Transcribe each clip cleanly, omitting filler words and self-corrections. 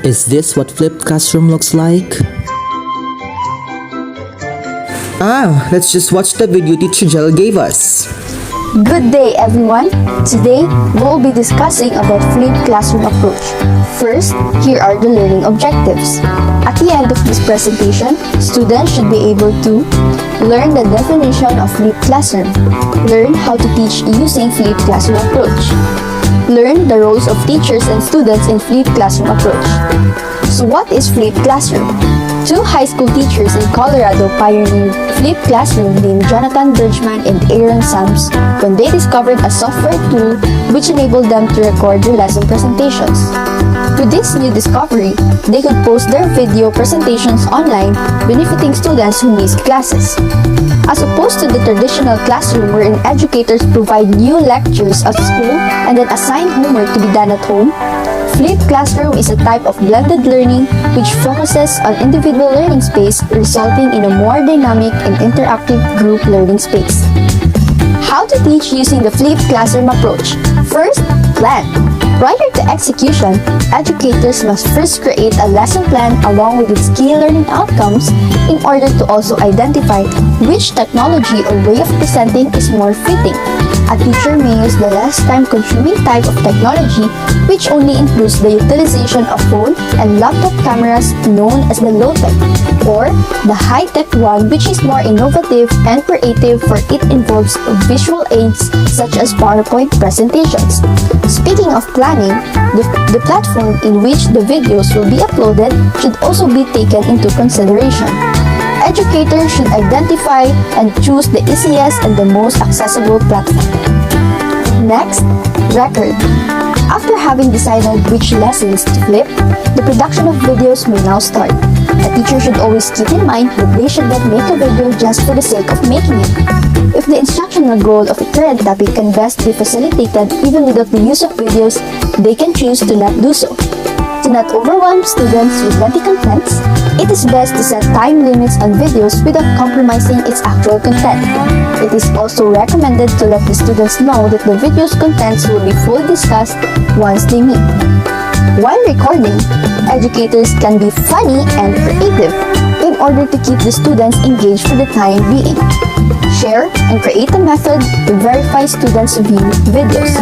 Is this what flipped classroom looks like? Let's just watch the video teacher Jhelyn gave us. Good day everyone! Today, we'll be discussing about flipped classroom approach. First, here are the learning objectives. At the end of this presentation, students should be able to learn the definition of flipped classroom, learn how to teach using flipped classroom approach, learn the roles of teachers and students in flipped classroom approach. So what is flipped classroom? Two high school teachers in Colorado pioneered flipped classroom named Jonathan Bergmann and Aaron Sams when they discovered a software tool which enabled them to record their lesson presentations. With this new discovery, they could post their video presentations online, benefiting students who missed classes. As opposed to the traditional classroom wherein educators provide new lectures at school and then assign homework to be done at home, flipped classroom is a type of blended learning which focuses on individual learning space, resulting in a more dynamic and interactive group learning space. How to teach using the flipped classroom approach? First, plan. Prior to execution, educators must first create a lesson plan along with its key learning outcomes in order to also identify which technology or way of presenting is more fitting. A teacher may use the less time-consuming type of technology, which only includes the utilization of phone and laptop cameras known as the low-tech, or the high-tech one, which is more innovative and creative, for it involves visual aids such as PowerPoint presentations. Speaking of planning, the platform in which the videos will be uploaded should also be taken into consideration. Educators should identify and choose the easiest and the most accessible platform. Next, record. After having decided which lessons to flip, the production of videos may now start. A teacher should always keep in mind that they should not make a video just for the sake of making it. If the instructional goal of a current topic can best be facilitated even without the use of videos, they can choose to not do so. To not overwhelm students with lengthy contents, it is best to set time limits on videos without compromising its actual content. It is also recommended to let the students know that the video's contents will be fully discussed once they meet. While recording, educators can be funny and creative in order to keep the students engaged for the time being. Share and create a method to verify students' view videos.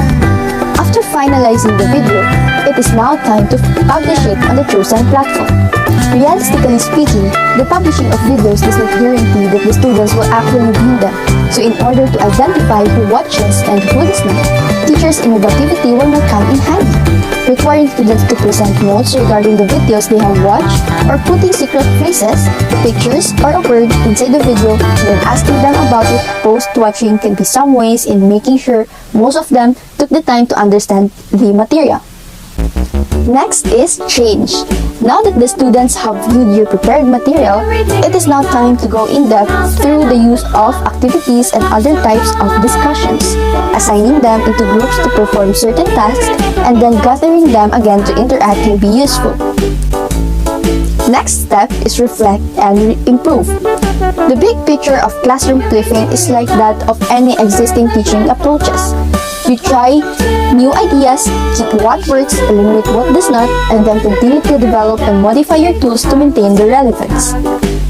After finalizing the video, it is now time to publish it on the chosen platform. Realistically speaking, the publishing of videos does not guarantee that the students will actually view them. So in order to identify who watches and who does not, teachers' innovativity will not come in handy, requiring students to present notes regarding the videos they have watched, or putting secret phrases, pictures, or a word inside the video, and then asking them about it post-watching can be some ways in making sure most of them took the time to understand the material. Next is change. Now that the students have viewed your prepared material, it is now time to go in-depth through the use of activities and other types of discussions, assigning them into groups to perform certain tasks, and then gathering them again to interact and be useful. Next step is reflect and improve. The big picture of classroom flipping is like that of any existing teaching approaches. You try new ideas, keep what works, eliminate what does not, and then continue to develop and modify your tools to maintain their relevance.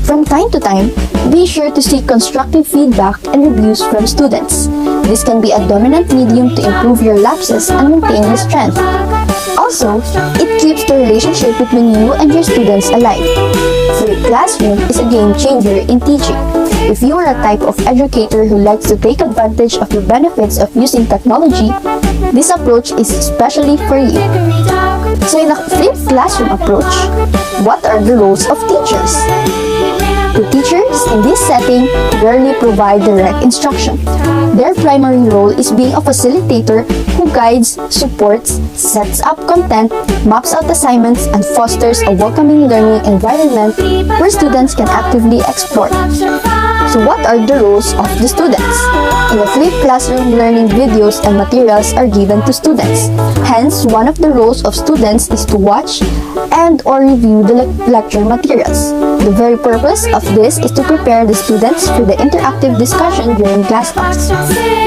From time to time, be sure to seek constructive feedback and reviews from students. This can be a dominant medium to improve your lapses and maintain your strength. Also, it keeps the relationship between you and your students alive. Flipped classroom is a game changer in teaching. If you are a type of educator who likes to take advantage of the benefits of using technology, this approach is especially for you. So in a flipped classroom approach, what are the roles of teachers? The teachers in this setting rarely provide direct instruction. Their primary role is being a facilitator who guides, supports, sets up content, maps out assignments, and fosters a welcoming learning environment where students can actively explore. So what are the roles of the students? In a flipped classroom, learning videos and materials are given to students. Hence, one of the roles of students is to watch and or review the lecture materials. The very purpose of this is to prepare the students for the interactive discussion during class hours.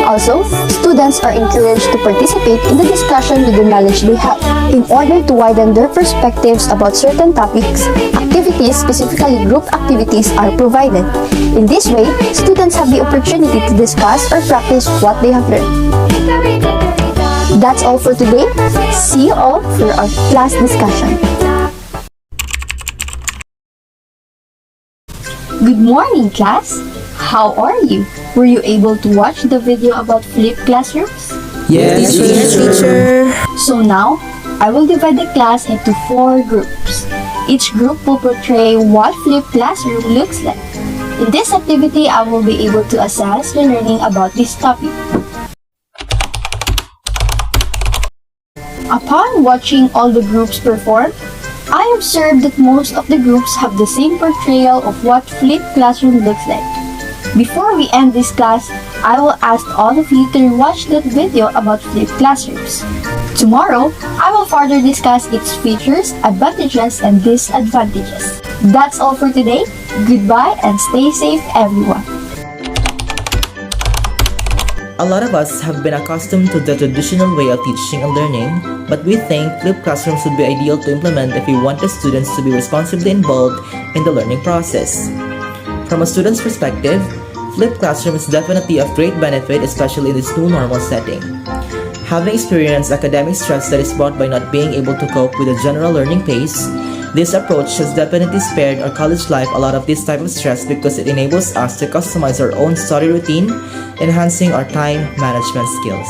Also, students students are encouraged to participate in the discussion with the knowledge they have. In order to widen their perspectives about certain topics, activities, specifically group activities, are provided. In this way, students have the opportunity to discuss or practice what they have learned. That's all for today. See you all for our class discussion. Good morning, class. How are you? Were you able to watch the video about flipped classrooms? Yes, teacher. So now, I will divide the class into 4 groups. Each group will portray what flipped classroom looks like. In this activity, I will be able to assess the learning about this topic. Upon watching all the groups perform, I observed that most of the groups have the same portrayal of what flipped classroom looks like. Before we end this class, I will ask all of you to watch that video about flipped classrooms. Tomorrow, I will further discuss its features, advantages, and disadvantages. That's all for today. Goodbye and stay safe, everyone. A lot of us have been accustomed to the traditional way of teaching and learning, but we think flipped classrooms would be ideal to implement if we want the students to be responsibly involved in the learning process. From a student's perspective, flipped classroom is definitely of great benefit, especially in this new normal setting. Having experienced academic stress that is brought by not being able to cope with the general learning pace, this approach has definitely spared our college life a lot of this type of stress because it enables us to customize our own study routine, enhancing our time management skills.